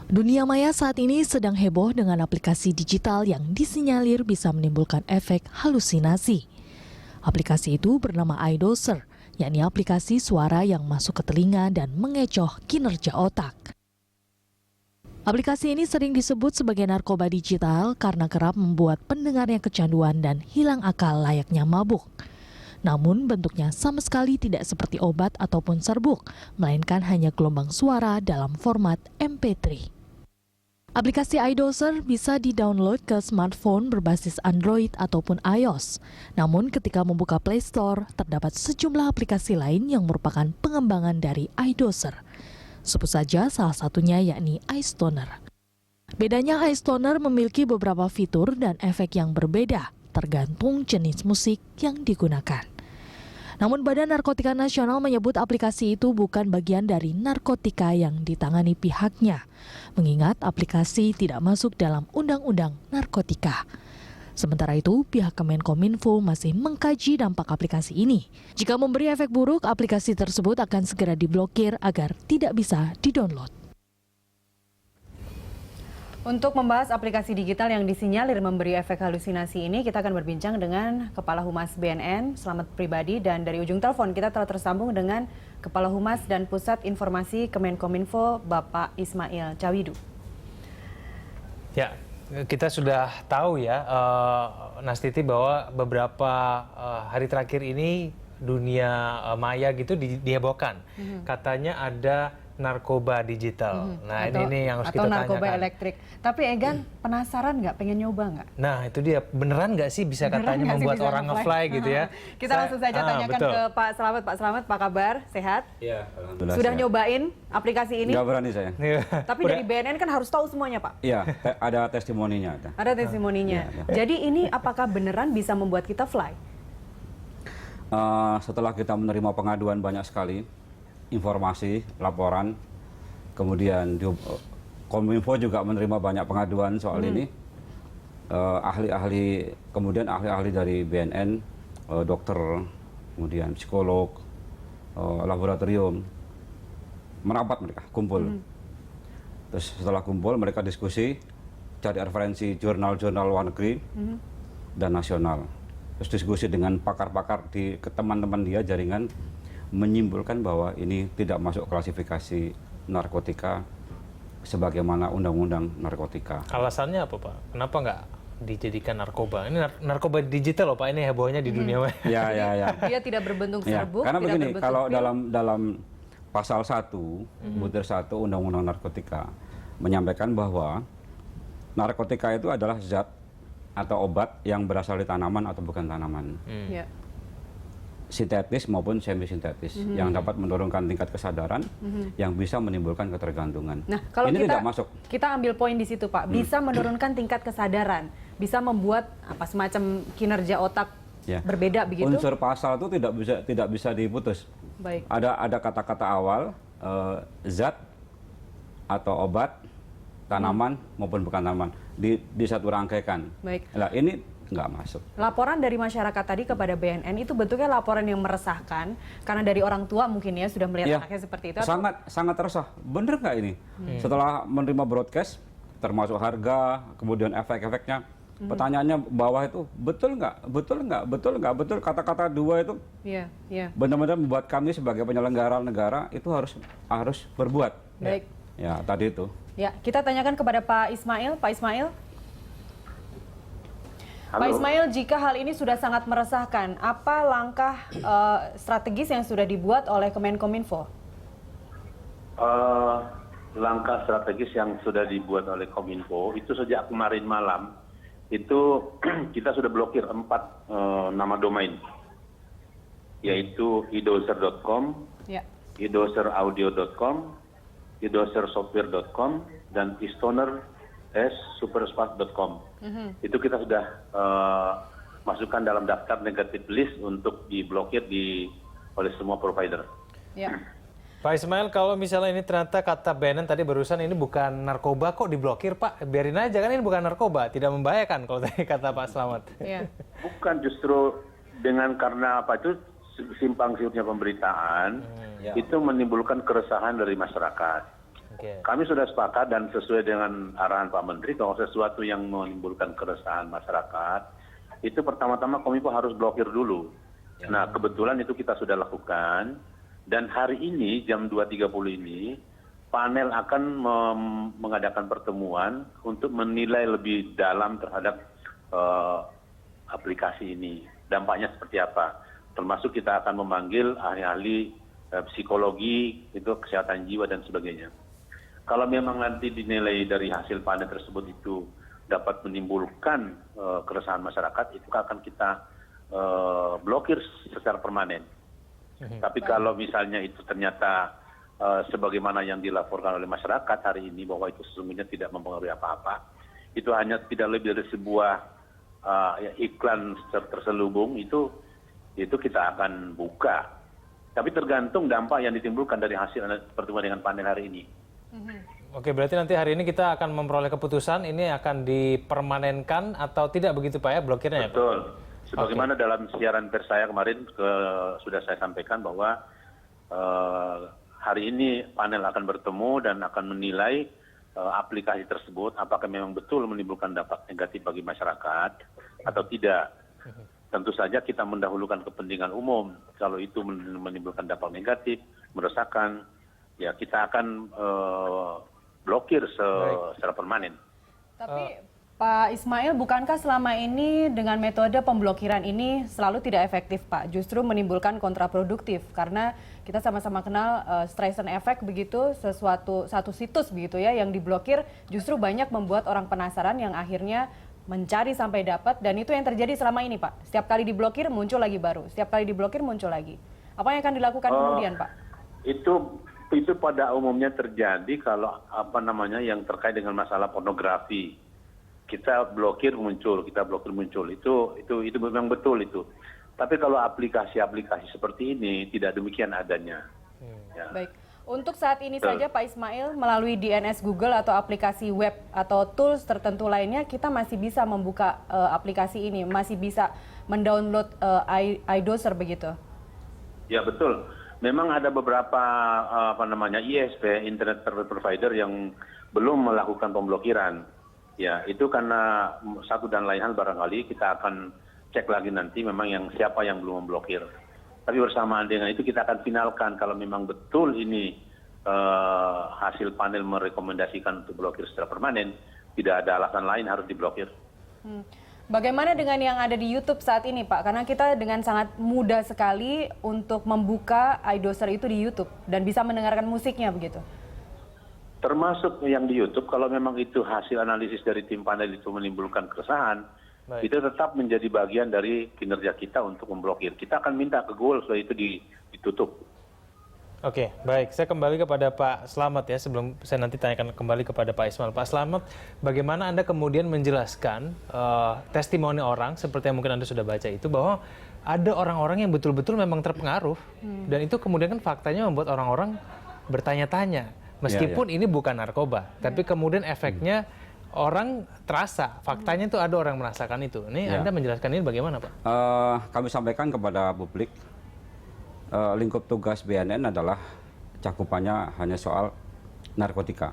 Dunia maya saat ini sedang heboh dengan aplikasi digital yang disinyalir bisa menimbulkan efek halusinasi. Aplikasi itu bernama iDoser, yakni aplikasi suara yang masuk ke telinga dan mengecoh kinerja otak. Aplikasi ini sering disebut sebagai narkoba digital karena kerap membuat pendengarnya kecanduan dan hilang akal layaknya mabuk. Namun bentuknya sama sekali tidak seperti obat ataupun serbuk, melainkan hanya gelombang suara dalam format MP3. Aplikasi iDoser bisa di-download ke smartphone berbasis Android ataupun iOS. Namun ketika membuka Play Store, terdapat sejumlah aplikasi lain yang merupakan pengembangan dari iDoser. Sebut saja salah satunya yakni iStoner. Bedanya iStoner memiliki beberapa fitur dan efek yang berbeda, tergantung jenis musik yang digunakan. Namun Badan Narkotika Nasional menyebut aplikasi itu bukan bagian dari narkotika yang ditangani pihaknya, mengingat aplikasi tidak masuk dalam Undang-Undang Narkotika. Sementara itu, pihak Kemenkominfo masih mengkaji dampak aplikasi ini. Jika memberi efek buruk, aplikasi tersebut akan segera diblokir agar tidak bisa didownload. Untuk membahas aplikasi digital yang disinyalir memberi efek halusinasi ini, kita akan berbincang dengan Kepala Humas BNN, Slamet Pribadi, dan dari ujung telepon kita telah tersambung dengan Kepala Humas dan Pusat Informasi Kemenkominfo, Bapak Ismail Cawidu. Ya, kita sudah tahu ya, Nastiti, bahwa beberapa hari terakhir ini dunia maya gitu dihebohkan. Katanya ada narkoba digital. Nah, ini yang harus kita tanyakan. Atau narkoba elektrik. Tapi Egan penasaran nggak, pengen nyoba nggak? Nah, itu dia. Beneran nggak sih bisa katanya membuat orang nge-fly gitu ya? Kita langsung saja tanyakan ke Pak Slamet. Pak Slamet, apa kabar? Sehat? Iya, alhamdulillah. Sudah sehat. nyobain aplikasi ini? Nggak berani saya. Tapi dari BNN kan harus tahu semuanya, Pak. Iya, ada testimoninya. Ada testimoninya. Iya. Jadi ini apakah beneran bisa membuat kita fly? Setelah kita menerima pengaduan banyak sekali, informasi, laporan, kemudian Kominfo juga menerima banyak pengaduan soal ini. Kemudian ahli-ahli dari BNN, dokter, kemudian psikolog, laboratorium, merapat mereka, kumpul. Terus setelah kumpul mereka diskusi, cari referensi jurnal-jurnal luar negeri dan nasional. Terus diskusi dengan pakar-pakar di teman-teman dia jaringan, menyimpulkan bahwa ini tidak masuk klasifikasi narkotika sebagaimana undang-undang narkotika. Alasannya apa, Pak? Kenapa nggak dijadikan narkoba? Ini narkoba digital loh, Pak. Ini hebohnya di dunia. Ya. Dia tidak berbentuk serbuk, Karena tidak begini, berbentuk kalau pil. dalam pasal 1, butir 1 undang-undang narkotika menyampaikan bahwa narkotika itu adalah zat atau obat yang berasal dari tanaman atau bukan tanaman. Ya. Sintetis maupun semi-sintetis yang dapat menurunkan tingkat kesadaran yang bisa menimbulkan ketergantungan. Nah, kalau ini tidak masuk. Kita ambil poin di situ, Pak. Bisa menurunkan tingkat kesadaran, bisa membuat semacam kinerja otak berbeda begitu. Unsur pasal itu tidak bisa diputus. Baik. Ada kata-kata awal zat atau obat tanaman maupun bukan tanaman di satu rangkaikan. Baik. Nah, ini nggak masuk. Laporan dari masyarakat tadi kepada BNN itu bentuknya laporan yang meresahkan karena dari orang tua mungkin ya sudah melihat anaknya seperti itu. Sangat resah. Bener nggak ini? Setelah menerima broadcast, termasuk harga, kemudian efek-efeknya, pertanyaannya bawah itu betul nggak? Kata-kata dua itu benar-benar membuat kami sebagai penyelenggara negara itu harus berbuat. Baik. Ya tadi itu. Ya, kita tanyakan kepada Pak Ismail. Pak Ismail. Halo. Pak Ismail, jika hal ini sudah sangat meresahkan, apa langkah strategis yang sudah dibuat oleh Kemenkominfo? Langkah strategis yang sudah dibuat oleh Kominfo itu sejak kemarin malam itu kita sudah blokir 4 nama domain, yaitu idoser.com, idoseraudio.com, idosersoftware.com, dan istoner-superspark.com. Itu kita sudah masukkan dalam daftar negatif list untuk diblokir oleh semua provider. Ya. Pak Ismail, kalau misalnya ini ternyata kata BNN tadi barusan ini bukan narkoba, kok diblokir, Pak? Biarin aja, kan ini bukan narkoba, tidak membahayakan kalau tadi kata Pak Slamet. Ya. Bukan, justru karena apa itu simpang siurnya pemberitaan itu menimbulkan keresahan dari masyarakat. Oke. Kami sudah sepakat dan sesuai dengan arahan Pak Menteri kalau sesuatu yang menimbulkan keresahan masyarakat, itu pertama-tama Kominfo harus blokir dulu. Nah, kebetulan itu kita sudah lakukan dan hari ini jam 2.30 ini panel akan mengadakan pertemuan untuk menilai lebih dalam terhadap aplikasi ini. Dampaknya seperti apa? Termasuk kita akan memanggil ahli-ahli psikologi, itu kesehatan jiwa dan sebagainya. Kalau memang nanti dinilai dari hasil panel tersebut itu dapat menimbulkan keresahan masyarakat, itu akan kita blokir secara permanen. Tapi kalau misalnya itu ternyata sebagaimana yang dilaporkan oleh masyarakat hari ini bahwa itu sesungguhnya tidak mempengaruhi apa-apa, itu hanya tidak lebih dari sebuah iklan terselubung, itu kita akan buka. Tapi tergantung dampak yang ditimbulkan dari hasil pertemuan dengan panel hari ini. Oke, berarti nanti hari ini kita akan memperoleh keputusan ini akan dipermanenkan atau tidak begitu Pak ya blokirnya ya Pak? Betul. Sebagaimana dalam siaran pers saya kemarin sudah saya sampaikan bahwa hari ini panel akan bertemu dan akan menilai aplikasi tersebut apakah memang betul menimbulkan dampak negatif bagi masyarakat atau tidak. Tentu saja kita mendahulukan kepentingan umum. Kalau itu menimbulkan dampak negatif, meresahkan, ya kita akan blokir secara permanen. Tapi Pak Ismail, bukankah selama ini dengan metode pemblokiran ini selalu tidak efektif Pak? Justru menimbulkan kontraproduktif karena kita sama-sama kenal Streisand effect begitu, satu situs begitu ya yang diblokir justru banyak membuat orang penasaran yang akhirnya mencari sampai dapat, dan itu yang terjadi selama ini Pak. Setiap kali diblokir muncul lagi baru, setiap kali diblokir muncul lagi. Apa yang akan dilakukan kemudian Pak? Itu pada umumnya terjadi kalau yang terkait dengan masalah pornografi. Kita blokir muncul, itu memang betul itu. Tapi kalau aplikasi-aplikasi seperti ini tidak demikian adanya. Ya. Baik. Untuk saat ini saja Pak Ismail, melalui DNS Google atau aplikasi web atau tools tertentu lainnya, kita masih bisa membuka aplikasi ini, masih bisa mendownload iDoser begitu? Ya betul. Memang ada beberapa ISP, Internet Service Provider, yang belum melakukan pemblokiran. Ya, itu karena satu dan lain hal barangkali kita akan cek lagi nanti memang siapa yang belum memblokir. Tapi bersamaan dengan itu kita akan finalkan kalau memang betul ini hasil panel merekomendasikan untuk blokir secara permanen, tidak ada alasan lain harus diblokir. Bagaimana dengan yang ada di YouTube saat ini Pak? Karena kita dengan sangat mudah sekali untuk membuka iDoser itu di YouTube dan bisa mendengarkan musiknya begitu. Termasuk yang di YouTube, kalau memang itu hasil analisis dari tim panel itu menimbulkan keresahan, itu tetap menjadi bagian dari kinerja kita untuk memblokir. Kita akan minta ke Google supaya itu ditutup. Oke, baik. Saya kembali kepada Pak Slamet ya, sebelum saya nanti tanyakan kembali kepada Pak Ismail. Pak Slamet, bagaimana Anda kemudian menjelaskan testimoni orang, seperti yang mungkin Anda sudah baca itu, bahwa ada orang-orang yang betul-betul memang terpengaruh, dan itu kemudian kan faktanya membuat orang-orang bertanya-tanya. Meskipun ini bukan narkoba, tapi kemudian efeknya orang terasa, faktanya itu ada orang merasakan itu. Ini Anda menjelaskan ini bagaimana Pak? Kami sampaikan kepada publik, lingkup tugas BNN adalah cakupannya hanya soal narkotika.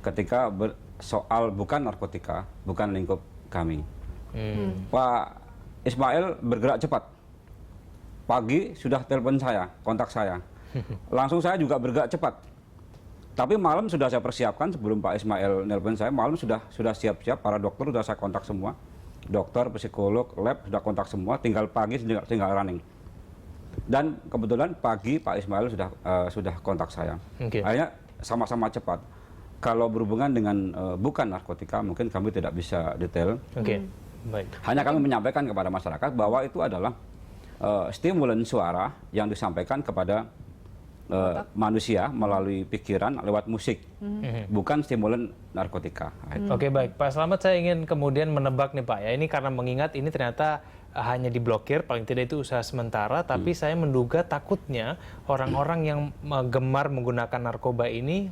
Ketika soal bukan narkotika, bukan lingkup kami. Pak Ismail bergerak cepat. Pagi sudah telepon saya, kontak saya. Langsung saya juga bergerak cepat. Tapi malam sudah saya persiapkan sebelum Pak Ismail nelpon saya, malam sudah siap-siap, para dokter sudah saya kontak semua. Dokter, psikolog, lab sudah kontak semua, tinggal pagi tinggal running. Dan kebetulan pagi Pak Ismail sudah kontak saya. Akhirnya sama-sama cepat. Kalau berhubungan dengan bukan narkotika, mungkin kami tidak bisa detail. Baik. Hanya kami menyampaikan kepada masyarakat bahwa itu adalah stimulan suara yang disampaikan kepada manusia melalui pikiran lewat musik, bukan stimulan narkotika. Oke, baik. Pak Slamet, saya ingin kemudian menebak nih Pak ya, ini karena mengingat ini ternyata hanya diblokir, paling tidak itu usaha sementara, tapi saya menduga takutnya orang-orang yang gemar menggunakan narkoba ini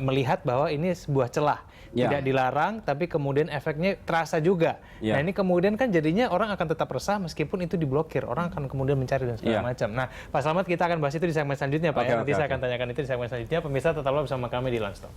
melihat bahwa ini sebuah celah, tidak dilarang, tapi kemudian efeknya terasa juga. Nah ini kemudian kan jadinya orang akan tetap resah meskipun itu diblokir, orang akan kemudian mencari dan segala macam. Nah Pak Slamet, kita akan bahas itu di segmen selanjutnya Pak ya, nanti saya akan tanyakan itu di segmen selanjutnya. Pemirsa tetaplah bersama kami di Lunch Talk.